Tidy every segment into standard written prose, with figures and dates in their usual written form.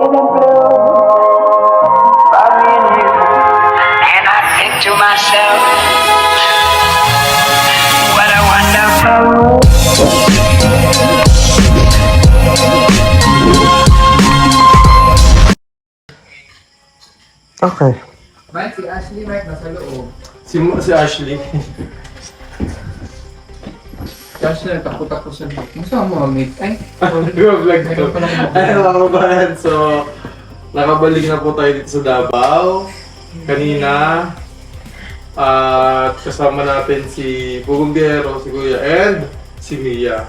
And I think to myself, what a wonderful world. Okay. Mike, si Ashley, Mike, nasa loob. Si Ashley. Si Ashley, takot-takot sa loob. Gusto mo, mate? Ay, Go vlog to. Ay, mga kabahan. So, nakabalik na po tayo dito sa Davao. Kanina. At kasama natin si Bugumbiyero, si Kuya, and si Mia.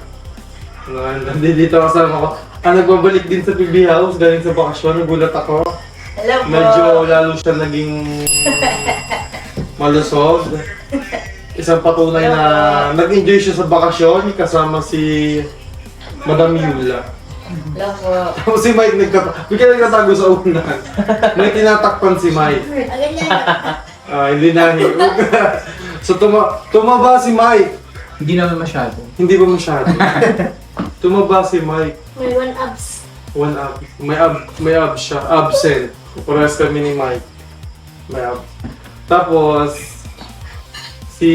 Nandito kasama ko. Nagbabalik din sa PB House, galing sa bakasyon. Nagulat ako. Hello po. Medyo lalo siya naging malusog. Isang patunay na nag-enjoy siya sa bakasyon kasama si Madam Yula. Hello po. Tapos si Mike bigla nagtatago sa unan. May tinatakpan si Mike. Hindi na. So tumaba si Mike. Hindi naman masyado. Hindi ba masyado? Tumaba si Mike. May one abs. One up. May ab siya. Absent. Parehas kami ni Mike. May ab. Tapos, si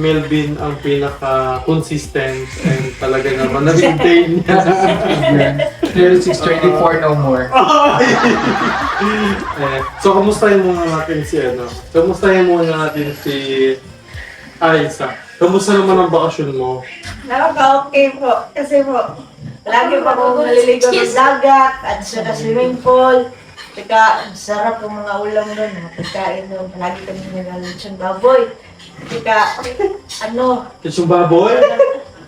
Melvin ang pinaka-consistent and talaga naman na-maintain niya. Pero 624 no more. So, kamustahin muna natin si Kamustahin muna natin si Aiza. Kamusta naman ang bakasyon mo? Nakaka-okay po. Kasi po, lagi pa po naliligo ng dagat at sa swimming pool. Tsaka, sarap po mga ulam doon, mga pagkain doon. Lagi kami nalalutsyon baboy. Tsaka, Yung baboy?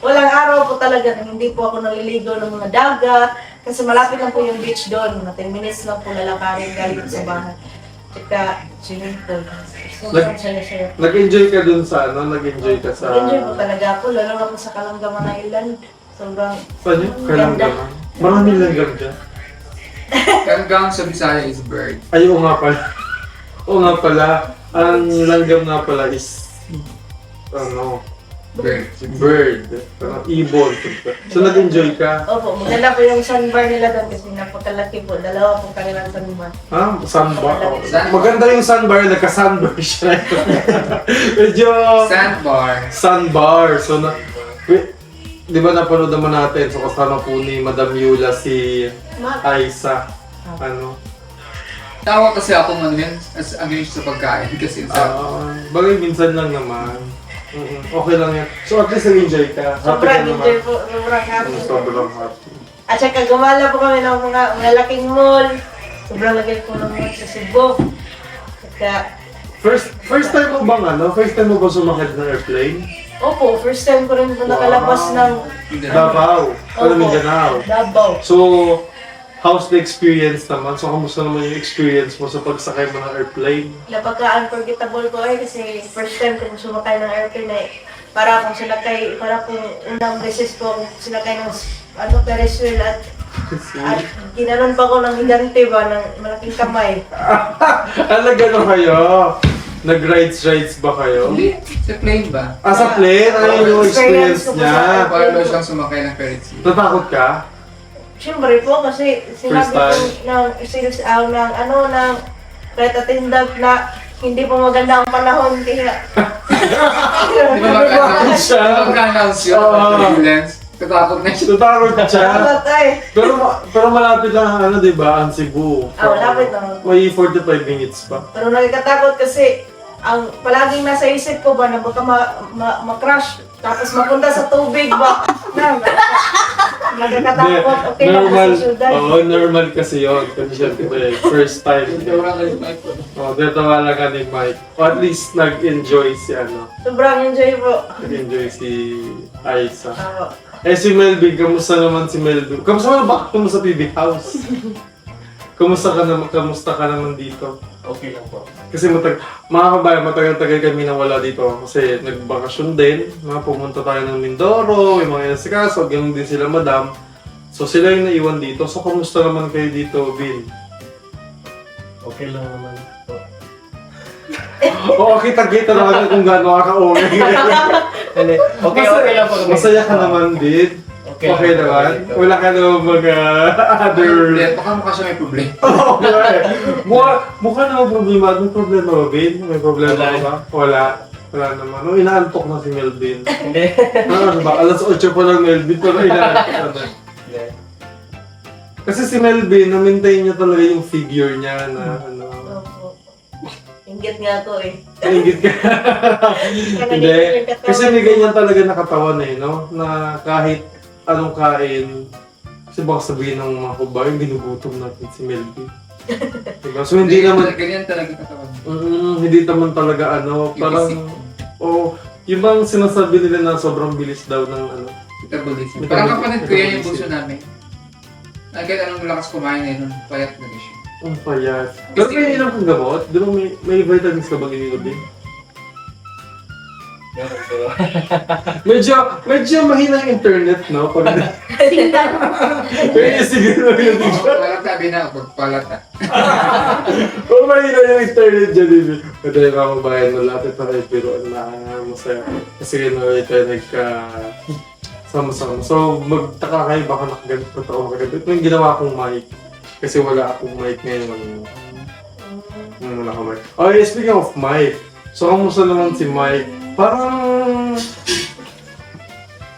walang araw po talaga na hindi po ako naliligo ng mga dagat. Kasi malapit lang po yung beach doon. Mga 10 minutes lang po lalakarin galing sa bahay. Tsaka, swimming pool. Sobrang saya-saya. Nag-enjoy ka dun sa Nag-enjoy ka sa... Enjoy po talaga ako, lalo na po sa Kalangaman Island. Sobrang Saan yun? ganda. Kalangaman. Maraming langgam dyan. Hanggang sa Bisaya is bird. Ay, oo nga pala. Oo nga pala. Ang langgam nga pala is... Bird. Bird. Parang ibon. So, nag-enjoy ka? Opo, maganda po yung sandbar nila doon kasi napakalaki po. Dalawa po kanilang sandbar. Ha? Sandbar? Oh. Sandbar. Maganda yung sandbar. Nagka-sandbar siya. Medyo... Sandbar. Sandbar. So, di ba napanood naman natin? So, kasama po ni Madam Yula si Aiza. Tawa kasi ako yun, as against sa pagkain. Kasi sa... Bagay, minsan lang naman. Okay lang yan. So, at least nag-enjoy ka. Happy ka Sobrang naman. enjoy po, sobrang happy. Sobrang happy. At saka gumala po kami ng mga malaking mall. Sobrang lagay po ng mga sa Cebu. At First time mo bang First time mo ba sumakit ng airplane? opo, first time ko rin po nakalabas ng Davao. Mindanao. Davao. So, how's the experience naman? So, kamusta naman yung experience mo sa pagsakay mo ng airplane? Napaka-unforgettable ko kasi first time ko sumakay ng airplane para akong unang beses ko sinakay ng Ferris wheel at ginanon pa ko ng higante ba, ng malaking kamay. Gano'n kayo? Nag-rides ba kayo? Hindi, sa plane ba? Sa plane? Ano yung experience niya? Paano siyang sumakay ng Ferris wheel? Natakot ka? Siyempre po kasi sinabi First time? ko ng flight attendant na hindi po maganda ang panahon kaya Di ba mag-announce? siya? Di ba mag-announce yun? Oo. Ambulance? Tatakot na siya. Natakot siya? Patay. Pero malapit lang di ba? Ang Cebu. Malapit lang. May 45 minutes pa. Pero nakakatakot kasi ang palaging nasa isip ko ba na baka ma-crash tapos mapunta sa tubig ba? Nakakatakot. Okay lang Normal. kasi syudad. Normal kasi yun. Kasi syempre, first time. Wala kayo Mike. Detawa lang ka ni Mike. O at least nag-enjoy si Sobrang enjoy po. Nag-enjoy si Aiza. Ako. Si Melvin, kamusta naman si Melvin? Kamusta naman bakit mo sa PB House? Kamusta ka naman dito? Okay lang po. Kasi mga kabayan, matagal-tagal kami nawala dito kasi nagbakasyon din. Pumunta tayo ng Mindoro, yung mga inasikaso, ganun din sila madam. So sila yung naiwan dito. So kamusta naman kayo dito, Vin? Okay lang naman po. Oo, kita-kita naman kung gaano ka ka-okay. Okay lang po. Masaya ka naman, Vin. Okay naman? Wala ka naman mga other... Baka mukha siya may problema. Oo, wala eh. Mukha naman problema. May problema ba, Bin? May problema Wala. ba? Wala. Wala naman. No, inaantok na si Melvin. Hindi. Ano ba? Alas 8 pa lang Melvin, pero inaantok na. Hindi. Kasi si Melvin, na-maintain niya talaga yung figure niya na ano. Opo. Inggit nga to eh. Nainggit ka. Hindi. Kasi may ganyan talaga nakatawan eh, no? Na kahit anong kain, kasi baka sabihin ng mga kabayan, ginugutom natin si Melvin. Diba? So hindi naman, Ganyan talaga katawan. hindi naman talaga ano, parang, yung bang sinasabi nila na sobrang bilis daw ng ano. Metabolism. Parang kapatid ko yan yung bunso namin. Kahit anong lakas kumain ngayon, payat na siya. Ang payat. Pero may ilang kang gamot? Di ba may vitamins ka bang ininom? Meron pero. Medyo mahina yung internet, no? Pag kaya siguro yun. Parang sabi na, pagpalat ah. Kung mahina yung internet dyan, Bibi. Pwede yung mga bayan na lahat ito ay biruan na masaya. Kasi yun tayo sama-sama. So, magtaka kayo baka nakaganit pa ako kagabi. Ito yung ginawa kong mic. Kasi wala akong mic ngayon. Wala akong mic. Oh, yeah, speaking of mic. So, kamusta naman si Mike? Parang...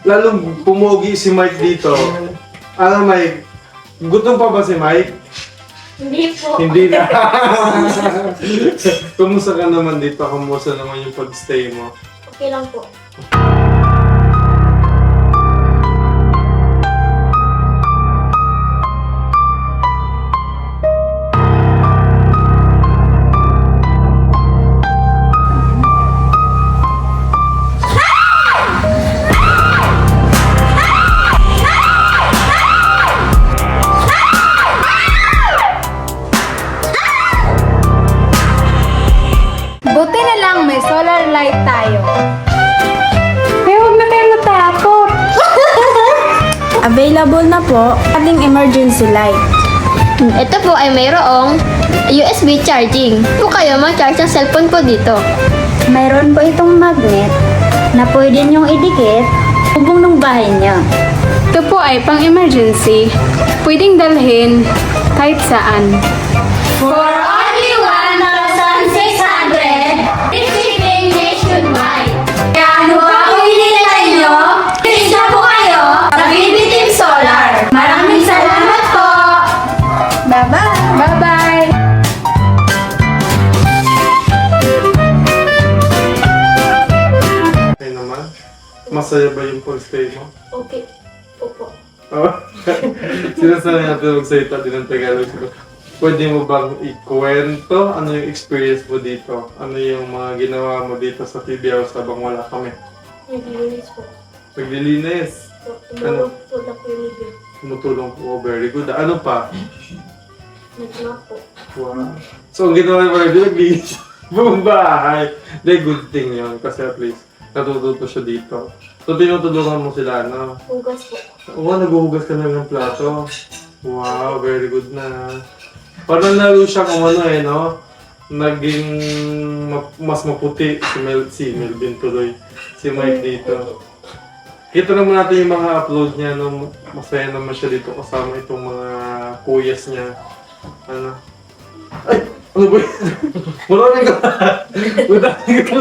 Lalong pumogi si Mike dito. Ano, Mike? Gutom pa ba si Mike? Hindi po. Hindi na. Kumusta ka naman dito? Kumusta naman yung pag-stay mo? Okay lang po. Buti na lang may solar light tayo. Kaya huwag na kayo matakot. Available na po ating emergency light. Ito po ay mayroong USB charging. Po kayo mag-charge ng cellphone po dito. Mayroon po itong magnet na pwede niyong idikit hubong ng bahay niyo. Ito po ay pang-emergency. Pwedeng dalhin kahit saan. For only 1,600, it's shipping nationwide. Kaya ano ba kung hinihintay nyo? Please na po kayo sa BB Team Solar. Maraming salamat po! Bye-bye! Bye-bye! Okay naman? Masaya ba yung pag-stay mo? Okay. Opo. Oh. Sinasabi natin magsalita din ng Tagalog. Pwede mo bang ikwento ano yung experience mo dito? Ano yung mga ginawa mo dito sa TV House habang wala kami? Naglilinis po. Paglilinis, Tumulong po na po yung video. tumutulong po. Very good. Ano pa? Nag-knock po. Wow. So, ang ginawa mo rin, naglinis buong bahay. Hindi, good thing yun. Kasi at least, natututo siya dito. So, tinutulungan mo sila, no? Hugas po. Oo, naghuhugas ka na ng plato. Wow, very good na. Parang lalo siya kung ano eh, no? Naging mas maputi si Melvin tuloy. Si Mike dito. Kita naman natin yung mga upload niya, no? Masaya naman siya dito kasama itong mga kuyas niya. Ano? Ay! Ano ba yun? Maraming ka! Maraming ka!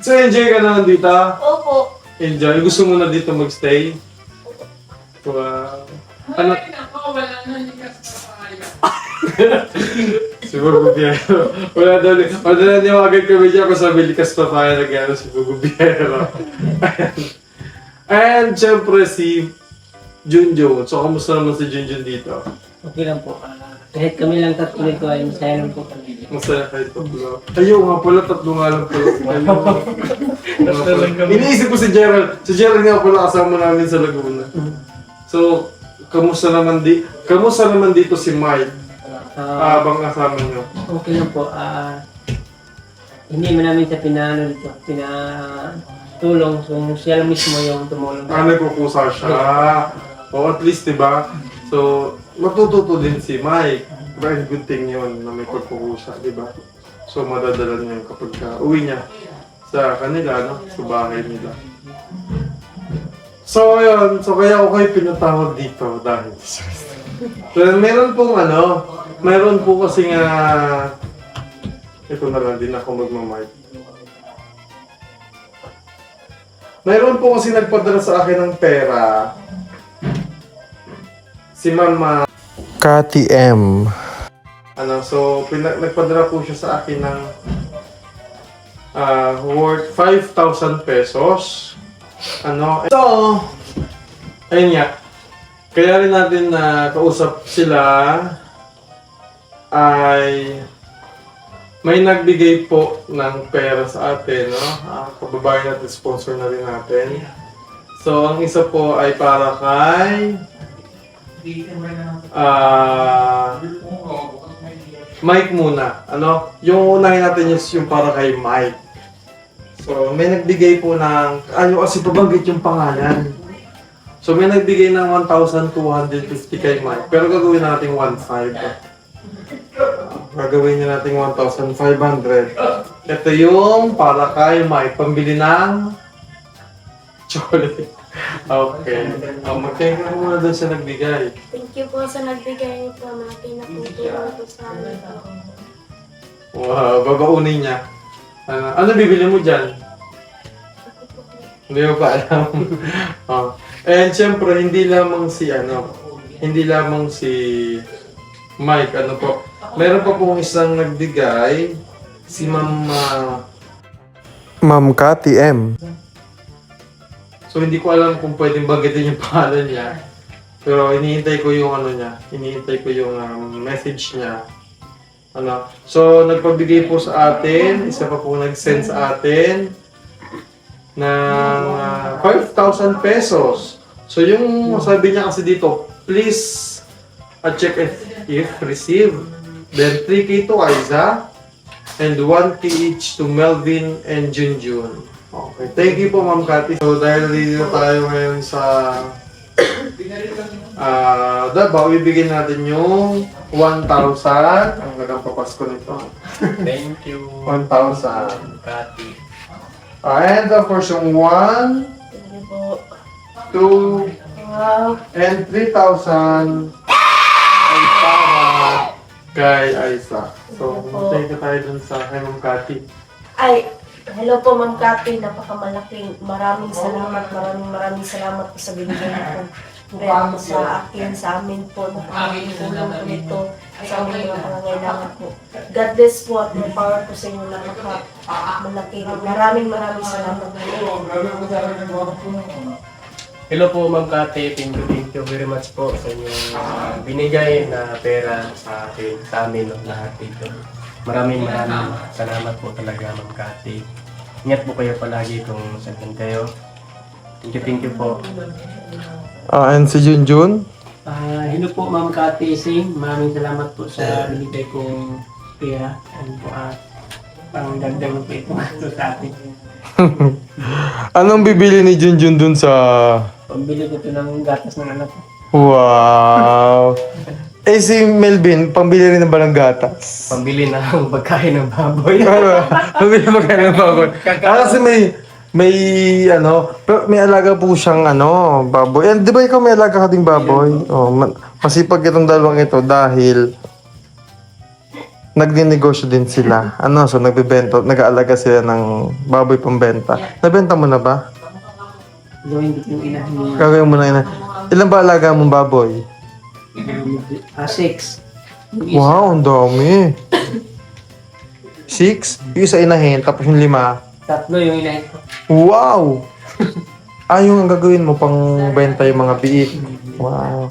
So, enjoy ka naman dito? Opo. Enjoy. Gusto mo na dito magstay? Wow. Ano? Si Bugubiero. Wala daw. Wala niwagan kami dyan kung sabi likas pa tayo nag-ano si Bugubiero. And syempre si Junjun. So, kamusta naman si Junjun dito? Okay lang po. Kahit kami lang tatlo nito ay masaya lang po kami. Masaya kayo tatlo. Ayaw nga pala, tatlo nga lang pala. Tatlo lang kami. Iniisip ko si Gerald. Si Gerald nga pala kasama namin sa Laguna. So, kamusta naman dito si Mike? Habang kasama nyo. Okay lang po. Hindi man namin siya pinatulong. So, siya lang mismo yung tumulong. Nagkukusa siya. O at least, diba? So, matututo din si Mike. Very good thing yun na may pagkukusa, diba? So, madadala niya yun kapag uwi niya sa kanila, no? Sa bahay nila. So, ayun. So, kaya ako kayo pinatawag dito dahil. Pero meron po kasi nga, ito na lang din ako magmamic. Meron po kasi nagpadala sa akin ng pera. Si Mama Cathy M. So, nagpadala po siya sa akin ng worth 5,000 pesos. So, ayun nga. Kaya rin natin na kausap sila ay may nagbigay po ng pera sa atin, no? Kababayan natin, sponsor na rin natin. So, ang isa po ay para kay Mike muna. Yung unahin natin yung para kay Mike. So, may nagbigay po ng, kasi pabanggit yung pangalan. So, may nagbigay ng 1,250 kay Mike. Pero gagawin natin 1,500. Gagawin niya natin 1,500. Ito yung para kay Mike. Pambili ng chocolate. Okay. Mag-thank you muna doon sa nagbigay. Thank you po sa nagbigay niyo po. Malaki na po tulong po sa amin. Wow, babaunin niya. Ano bibili mo dyan? Hindi mo pa alam. And syempre, hindi lamang si Mike, meron pa pong isang nagbigay, si Ma'am Cathy M. So, hindi ko alam kung pwedeng banggitin yung pangalan niya. Pero, hinihintay ko yung message niya. So, nagpabigay po sa atin, isa pa po nag-send sa atin ng 5,000 pesos. So, yung sabi niya kasi dito, please check if received. Then 3K to Aiza and 1K each to Melvin and Junjun. Okay, thank you po Ma'am Cathy. So dahil dito tayo ngayon sa Davao, ibigay natin yung 1,000. Ang gandang papasko nito. Thank you. 1,000. Cathy. And of course yung 1, Thank you po. 2, Wow. and 3,000 ay para kay Aiza. So, thank you tayo dun sa kay Ma'am Cathy. Ay, hello po Ma'am Cathy. Napakamalaking maraming salamat po sa binigay niyo po. Pera po sa akin, sa amin po. Napakaraming tulong po nito sa aming mga pangangailangan po. God bless po at may power po sa inyo napakamalaki. Maraming salamat po. Hello po Ma'am Cathy, thank you very much po sa inyong binigay na pera sa akin, sa amin lahat dito. Maraming salamat po talaga Ma'am Cathy. Ingat po kayo palagi kung saan kayo. Thank you po. And si Junjun? Hello po Ma'am Cathy Singh, maraming salamat po sa binigay kong pera. Ano po pang dagdag po ito sa atin. Anong bibili ni Junjun dun sa... Pambili ko ito ng gatas ng anak ko. Wow! Si Melvin, pambili rin ng balang gatas. Pambili ng pagkain ng baboy. Pambili ng pagkain ng baboy. Kasi may alaga po siyang baboy. Di ba ikaw may alaga ka ding baboy? Masipag itong dalawang ito dahil nagninegosyo din sila. So nag-aalaga sila ng baboy pambenta. Nabenta mo na ba? Gawin ko yung inahin. Gagawin mo na ina. Ilan ba alaga mong baboy? 6. Wow, ang dami. 6? Yung isa inahin, tapos yung 5. 3 yung inahin ko. Wow! Yung ang gagawin mo pang benta yung mga biik. Wow.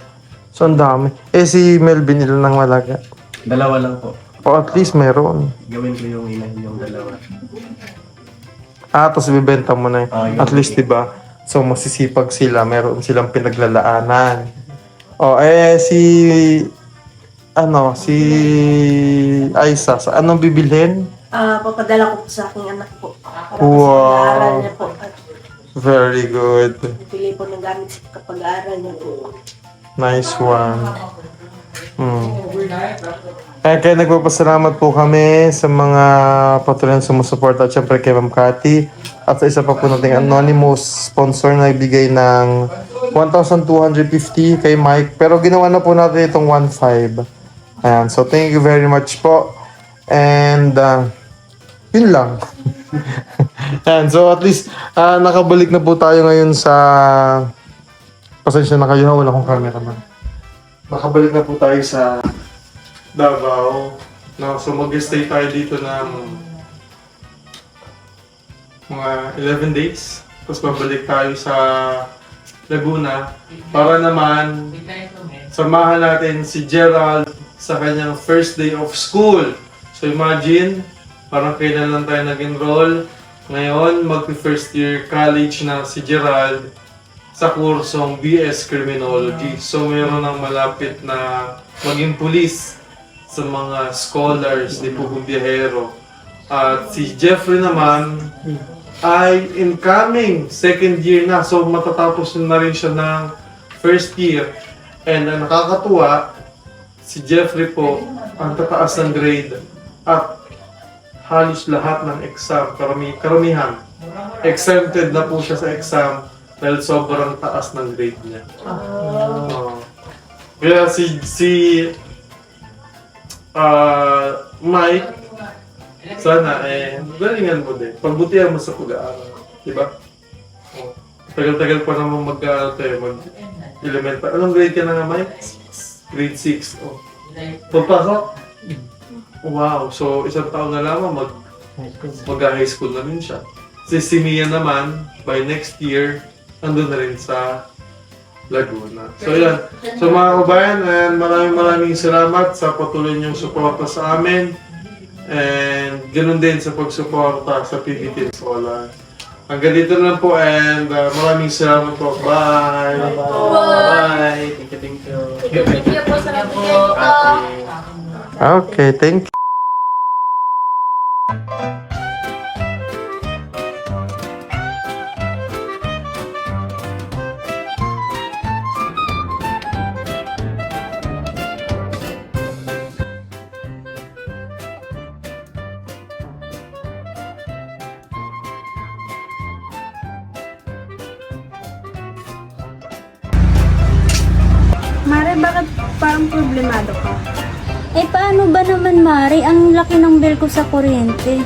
So, ang dami. Si Melvin, ilan ang malaga? 2 lang po. At least meron. Gawin ko yung inahin yung 2. Tapos ibibenta mo na yun. At least, diba? So, masisipag sila. Meron silang pinaglalaanan. Si Aiza, sa anong bibilhin? Papadala ko po sa aking anak po. Para Wow. sa pag-aaral niya po. At Very good. pili po ng gamit sa kapag-aaral niya po. Nice one. Kaya nagpapasalamat po kami sa mga patuloy na sumusuporta at syempre kay Ma'am Cathy at sa isa pa po nating anonymous sponsor na ibigay ng 1,250 kay Mike, pero ginawa na po natin itong 1,500. Ayan, so thank you very much po and yun lang. Ayan, so at least nakabalik na po tayo ngayon sa pasensya na kayo, wala akong camera man. Nakabalik na po tayo sa Davao. No, so mag-stay tayo dito ng mga 11 days. Tapos babalik tayo sa Laguna para naman samahan natin si Gerald sa kanyang first day of school. So imagine, parang kailan lang tayo nag-enroll. Ngayon, mag-first year college na si Gerald sa kursong BS Criminology. So meron ng malapit na maging pulis sa mga scholars ni Pugong Biyahero. At si Jeffrey naman ay incoming second year na. So matatapos na rin siya ng first year. And ang nakakatuwa, si Jeffrey po ang tataas ng grade. At halos lahat ng exam, karamihan, exempted na po siya sa exam dahil sobrang taas ng grade niya. Kaya si Mike, sana galingan mo din. Pagbutihan mo sa pag-aaral. Diba? Tagal-tagal pa naman mag-elementary. Anong grade ka na nga, Mike? Grade 6. Pagpasok? Wow. So, isang taon na lamang mag-high school na rin siya. Si Mia naman, by next year, andun na rin sa Laguna. So yan. So mga kabayan, and maraming salamat sa patuloy niyong suporta sa amin. And ganoon din sa pagsuporta sa PB Team Solar. Hanggang dito lang po and maraming salamat po. Bye! Bye! Thank you. Thank you po sa nabigyan ko. Okay, thank you. Mare, bakit parang problemado ka? Eh, paano ba naman, Mari? Ang laki ng bill ko sa kuryente.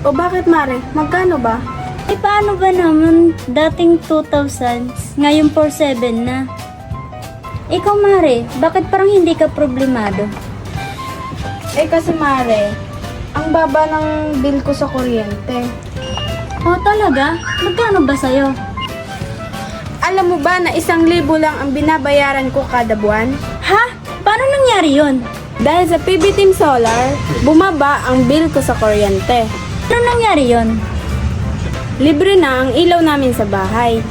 O bakit, Mare? Magkano ba? Eh, paano ba naman? Dating 2,000, ngayon 4,700 na. Ikaw, Mari, bakit parang hindi ka problemado? Eh kasi, Mare, ang baba ng bill ko sa kuryente. Oh, talaga? Magkano ba sa'yo? Alam mo ba na 1,000 lang ang binabayaran ko kada buwan? Ha? Paano nangyari yun? Dahil sa PB Team Solar, bumaba ang bill ko sa kuryente. Paano nangyari yun? Libre na ang ilaw namin sa bahay.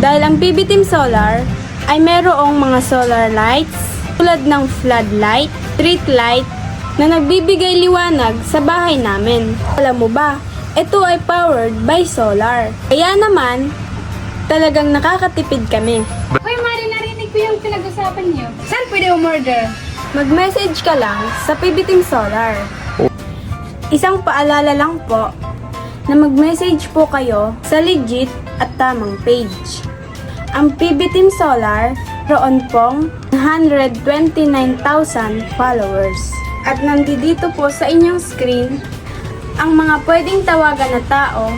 Dahil ang PB Team Solar ay merong mga solar lights tulad ng floodlight, street light na nagbibigay liwanag sa bahay namin. Alam mo ba, ito ay powered by solar. Kaya naman, talagang nakakatipid kami. Hoy, Mari, narinig ko yung pinag-usapan niyo. Saan pwede umorder? Mag-message ka lang sa PB Team Solar. Isang paalala lang po na mag-message po kayo sa legit at tamang page. Ang PB Team Solar, roon pong 129,000 followers. At nandito po sa inyong screen ang mga pwedeng tawagan na tao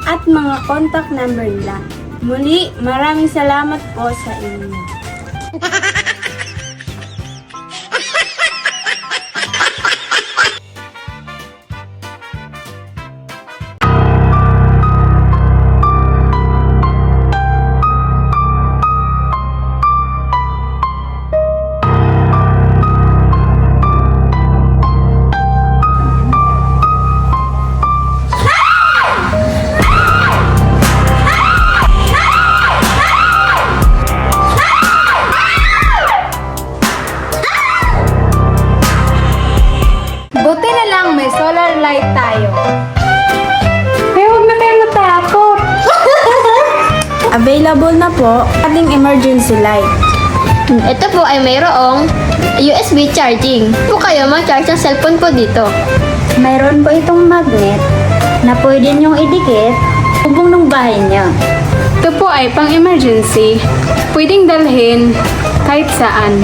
at mga contact number nila. Muli, maraming salamat po sa inyo. Buti na lang may solar light tayo. Kaya huwag na kayo matakot. Available na po ating emergency light. Ito po ay mayroong USB charging. Po kayo mag-charge ng cellphone po dito. Mayroon po itong magnet na pwede niyong idikit hubong ng bahay niyo. Ito po ay pang emergency. Pwedeng dalhin kahit saan.